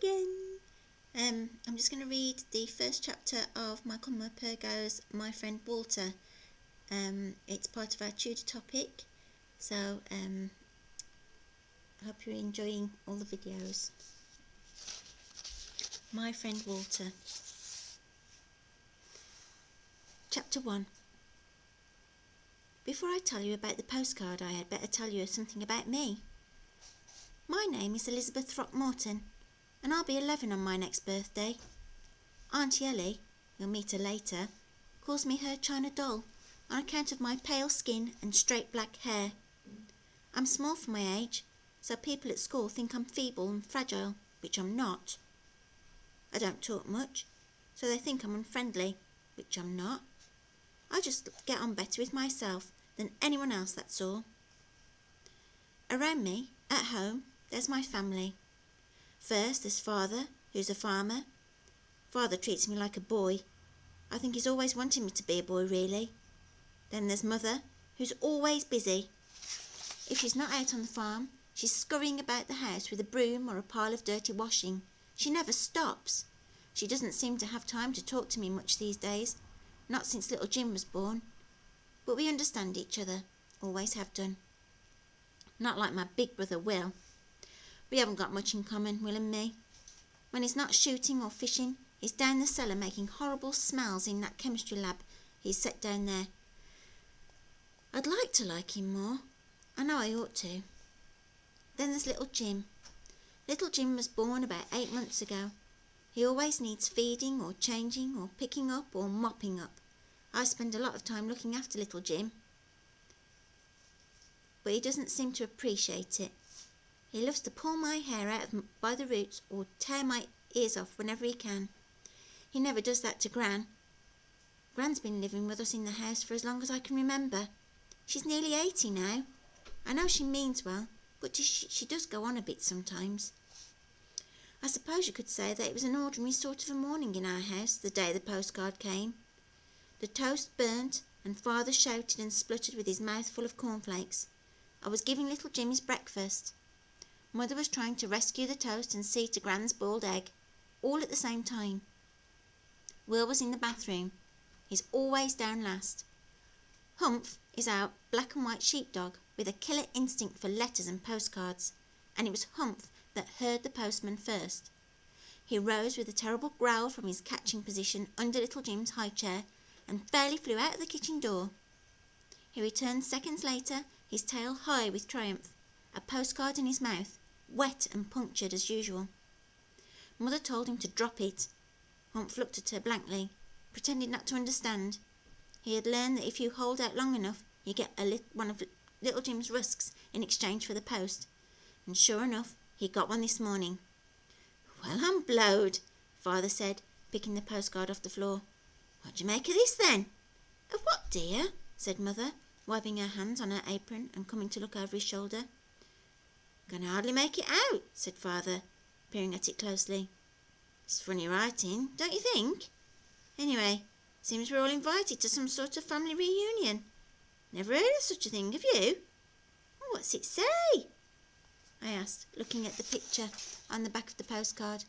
again. I'm just going to read the first chapter of Michael MORPURGO's My Friend Walter. It's part of our Tudor topic, so I hope you're enjoying all the videos. My Friend Walter. Chapter 1. Before I tell you about the postcard, I had better tell you something about me. My name is Elizabeth Throckmorton, and I'll be 11 on my next birthday. Auntie Ellie, you'll meet her later, calls me her china doll on account of my pale skin and straight black hair. I'm small for my age, so people at school think I'm feeble and fragile, which I'm not. I don't talk much, so they think I'm unfriendly, which I'm not. I just get on better with myself than anyone else, that's all. Around me, at home, there's my family. First, there's Father, who's a farmer. Father treats me like a boy. I think he's always wanted me to be a boy, really. Then there's Mother, who's always busy. If she's not out on the farm, she's scurrying about the house with a broom or a pile of dirty washing. She never stops. She doesn't seem to have time to talk to me much these days, not since little Jim was born. But we understand each other, always have done. Not like my big brother Will. We haven't got much in common, Will and me. When he's not shooting or fishing, he's down the cellar making horrible smells in that chemistry lab he's set down there. I'd like to like him more. I know I ought to. Then there's little Jim. Little Jim was born about 8 months ago. He always needs feeding or changing or picking up or mopping up. I spend a lot of time looking after little Jim. But he doesn't seem to appreciate it. He loves to pull my hair out by the roots or tear my ears off whenever he can. He never does that to Gran. Gran's been living with us in the house for as long as I can remember. She's nearly 80 now. I know she means well, but she does go on a bit sometimes. I suppose you could say that it was an ordinary sort of a morning in our house the day the postcard came. The toast burnt, and Father shouted and spluttered with his mouth full of cornflakes. I was giving little Jim his breakfast. Mother was trying to rescue the toast and see to Gran's boiled egg, all at the same time. Will was in the bathroom. He's always down last. Humph is our black and white sheepdog with a killer instinct for letters and postcards, and it was Humph that heard the postman first. He rose with a terrible growl from his catching position under little Jim's high chair and fairly flew out of the kitchen door. He returned seconds later, his tail high with triumph, a postcard in his mouth, wet and punctured as usual. Mother told him to drop it. Humph looked at her blankly, pretended not to understand. He had learned that if you hold out long enough, you get one of little Jim's rusks in exchange for the post, and sure enough, he got one this morning. "Well, I'm blowed," Father said, picking the postcard off the floor. "What do you make of this, then?" "Of what, dear?" said Mother, wiping her hands on her apron and coming to look over his shoulder. "Can hardly make it out," said Father, peering at it closely. "It's funny writing, don't you think? Anyway, seems we're all invited to some sort of family reunion. Never heard of such a thing, have you?" "What's it say?" I asked, looking at the picture on the back of the postcard.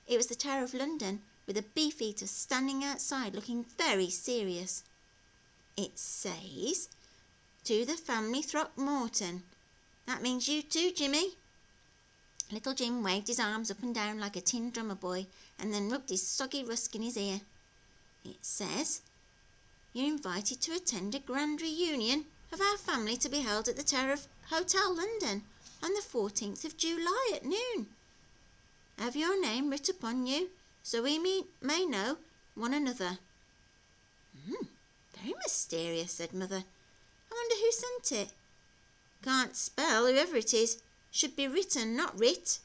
It was the Tower of London, with a beefeater standing outside looking very serious. It says, "To the family Throckmorton." That means you too, Jimmy. Little Jim waved his arms up and down like a tin drummer boy and then rubbed his soggy rusk in his ear. It says, "You're invited to attend a grand reunion of our family to be held at the Tower of Hotel London on the 14th of July at noon. Have your name writ upon you so we may know one another." Very mysterious, said Mother. I wonder who sent it. Can't spell, whoever it is. Should be written, not writ.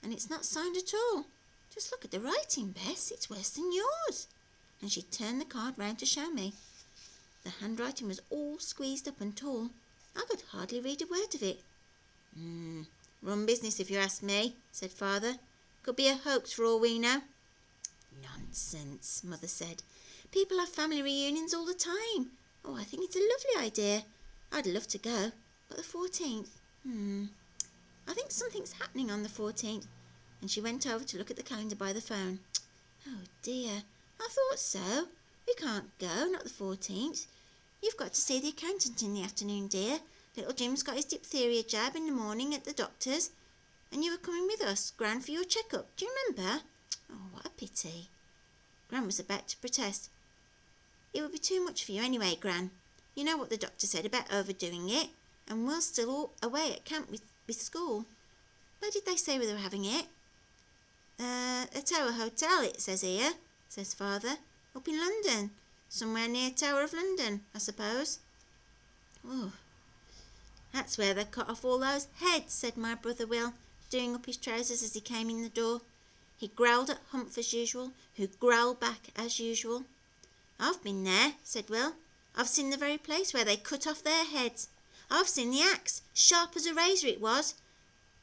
And it's not signed at all. Just look at the writing, Bess. It's worse than yours. And she turned the card round to show me. The handwriting was all squeezed up and tall. I could hardly read a word of it. Rum business, if you ask me, said Father. Could be a hoax for all we know. Nonsense, Mother said. People have family reunions all the time. Oh, I think it's a lovely idea. I'd love to go. But the 14th? I think something's happening on the 14th. and she went over to look at the calendar by the phone. Oh dear, I thought so. We can't go, not the 14th. You've got to see the accountant in the afternoon, dear. Little Jim's got his diphtheria jab in the morning at the doctor's, and you were coming with us, Gran, for your check-up. Do you remember? Oh, what a pity. Gran was about to protest. It would be too much for you anyway, Gran. You know what the doctor said about overdoing it, and we're still all away at camp with school. Where did they say we were having it? The Tower Hotel, it says here, says Father. Up in London. Somewhere near Tower of London, I suppose. Oh, that's where they cut off all those heads, said my brother Will, doing up his trousers as he came in the door. He growled at Humph as usual, who growled back as usual. I've been there, said Will. I've seen the very place where they cut off their heads. I've seen the axe, sharp as a razor it was.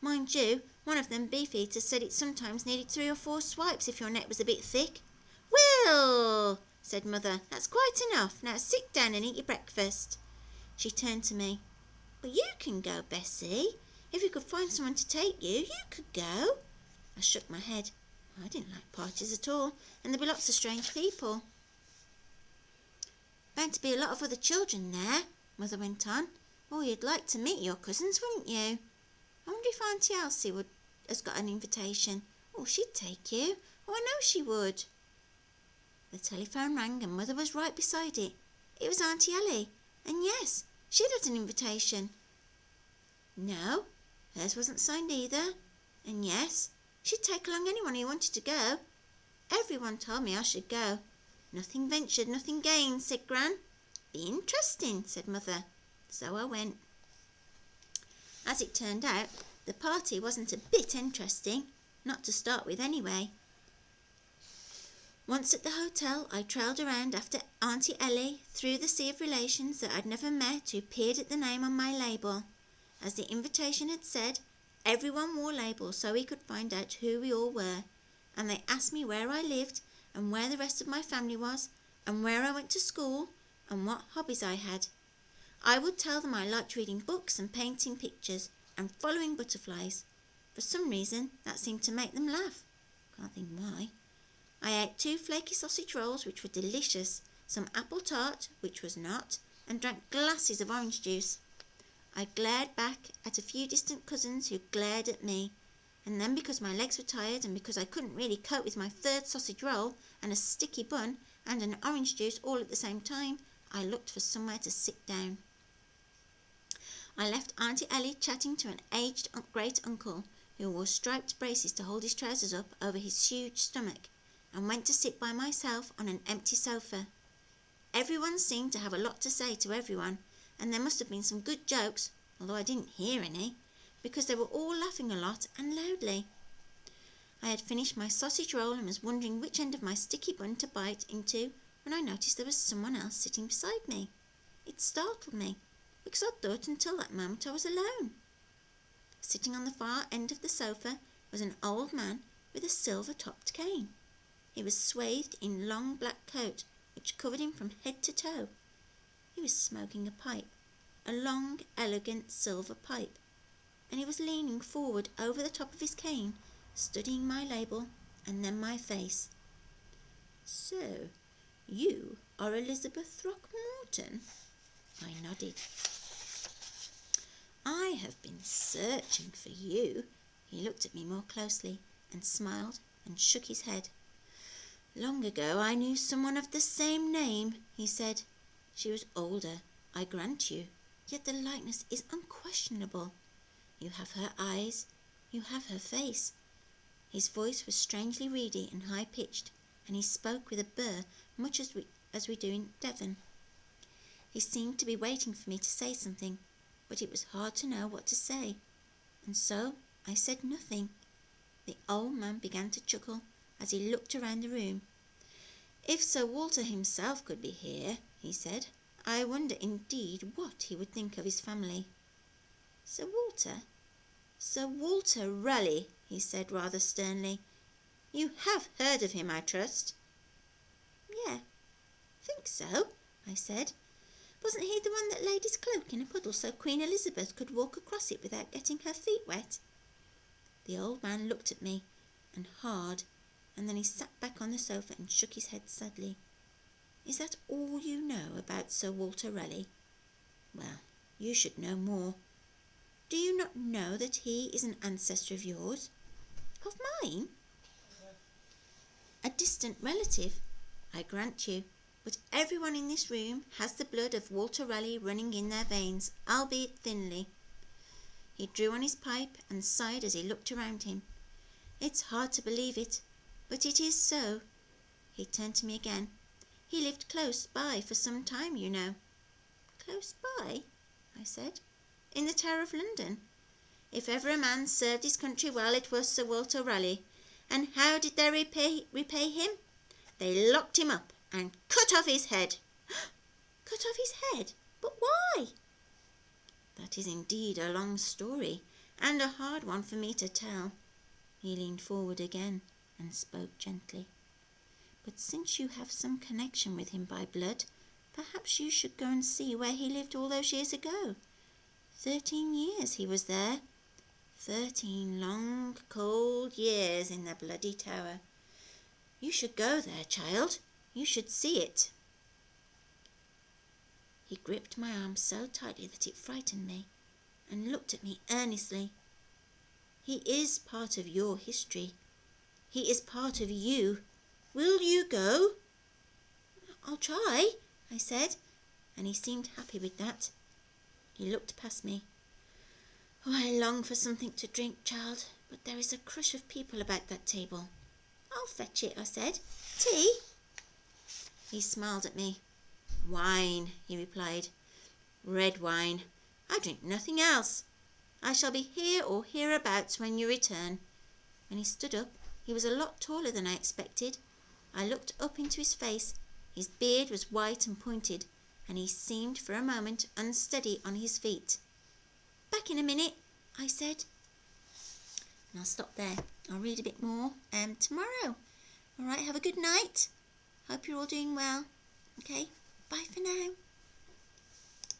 Mind you, one of them beef-eaters said it sometimes needed 3 or 4 swipes if your neck was a bit thick. Will, said Mother, that's quite enough. Now sit down and eat your breakfast. She turned to me. Well, you can go, Bessie. If you could find someone to take you, you could go. I shook my head. I didn't like parties at all, and there'd be lots of strange people. Bound to be a lot of other children there, Mother went on. Oh, you'd like to meet your cousins, wouldn't you? I wonder if Auntie Elsie has got an invitation. Oh, she'd take you. Oh, I know she would. The telephone rang and Mother was right beside it. It was Auntie Ellie, and yes, she'd had an invitation. No, hers wasn't signed either, and yes, she'd take along anyone who wanted to go. Everyone told me I should go. Nothing ventured, nothing gained, said Gran. Be interesting, said Mother. So I went. As it turned out, the party wasn't a bit interesting, not to start with anyway. Once at the hotel, I trailed around after Auntie Ellie through the sea of relations that I'd never met who peered at the name on my label. As the invitation had said, everyone wore labels so we could find out who we all were, and they asked me where I lived and where the rest of my family was and where I went to school and what hobbies I had. I would tell them I liked reading books and painting pictures and following butterflies. For some reason, that seemed to make them laugh. Can't think why. I ate 2 flaky sausage rolls, which were delicious, some apple tart, which was not, and drank glasses of orange juice. I glared back at a few distant cousins who glared at me, and then because my legs were tired and because I couldn't really cope with my 3rd sausage roll and a sticky bun and an orange juice all at the same time, I looked for somewhere to sit down. I left Auntie Ellie chatting to an aged great-uncle who wore striped braces to hold his trousers up over his huge stomach, and went to sit by myself on an empty sofa. Everyone seemed to have a lot to say to everyone, and there must have been some good jokes, although I didn't hear any, because they were all laughing a lot and loudly. I had finished my sausage roll and was wondering which end of my sticky bun to bite into when I noticed there was someone else sitting beside me. It startled me, because I thought until that moment I was alone. Sitting on the far end of the sofa was an old man with a silver-topped cane. He was swathed in long black coat, which covered him from head to toe. He was smoking a pipe, a long, elegant silver pipe, and he was leaning forward over the top of his cane, studying my label and then my face. So, you are Elizabeth Throckmorton? I nodded. I have been searching for you. He looked at me more closely and smiled and shook his head. Long ago I knew someone of the same name, he said. She was older, I grant you, yet the likeness is unquestionable. You have her eyes, you have her face. His voice was strangely reedy and high-pitched, and he spoke with a burr, much as we do in Devon. He seemed to be waiting for me to say something, but it was hard to know what to say, and so I said nothing. The old man began to chuckle as he looked around the room. If Sir Walter himself could be here, he said, I wonder indeed what he would think of his family. Sir Walter? Sir Walter Raleigh, he said rather sternly. You have heard of him, I trust? Yeah, think so, I said. Wasn't he the one that laid his cloak in a puddle so Queen Elizabeth could walk across it without getting her feet wet? The old man looked at me, and hard, and then he sat back on the sofa and shook his head sadly. "Is that all you know about Sir Walter Raleigh? Well, you should know more. Do you not know that he is an ancestor of yours?" "Of mine?" "A distant relative, I grant you, but everyone in this room has the blood of Walter Raleigh running in their veins, albeit thinly." He drew on his pipe and sighed as he looked around him. "It's hard to believe it, but it is so." He turned to me again. "He lived close by for some time, you know." "Close by?" I said. "In the Tower of London. If ever a man served his country well, it was Sir Walter Raleigh. And how did they repay him? They locked him up and cut off his head." "Cut off his head? But why?" "That is indeed a long story, and a hard one for me to tell." He leaned forward again and spoke gently. "But since you have some connection with him by blood, perhaps you should go and see where he lived all those years ago. 13 years he was there. 13 long, cold years in the bloody tower. You should go there, child. You should see it." He gripped my arm so tightly that it frightened me, and looked at me earnestly. "He is part of your history. He is part of you. Will you go?" "I'll try," I said, and he seemed happy with that. He looked past me. "Oh, I long for something to drink, child, but there is a crush of people about that table." "I'll fetch it," I said. "Tea?" He smiled at me. "Wine," he replied. "Red wine. I drink nothing else. I shall be here or hereabouts when you return." When he stood up, he was a lot taller than I expected. I looked up into his face. His beard was white and pointed, and he seemed for a moment unsteady on his feet. "Back in a minute," I said. And I'll stop there. I'll read a bit more tomorrow. All right, have a good night. Hope you're all doing well. Okay, bye for now.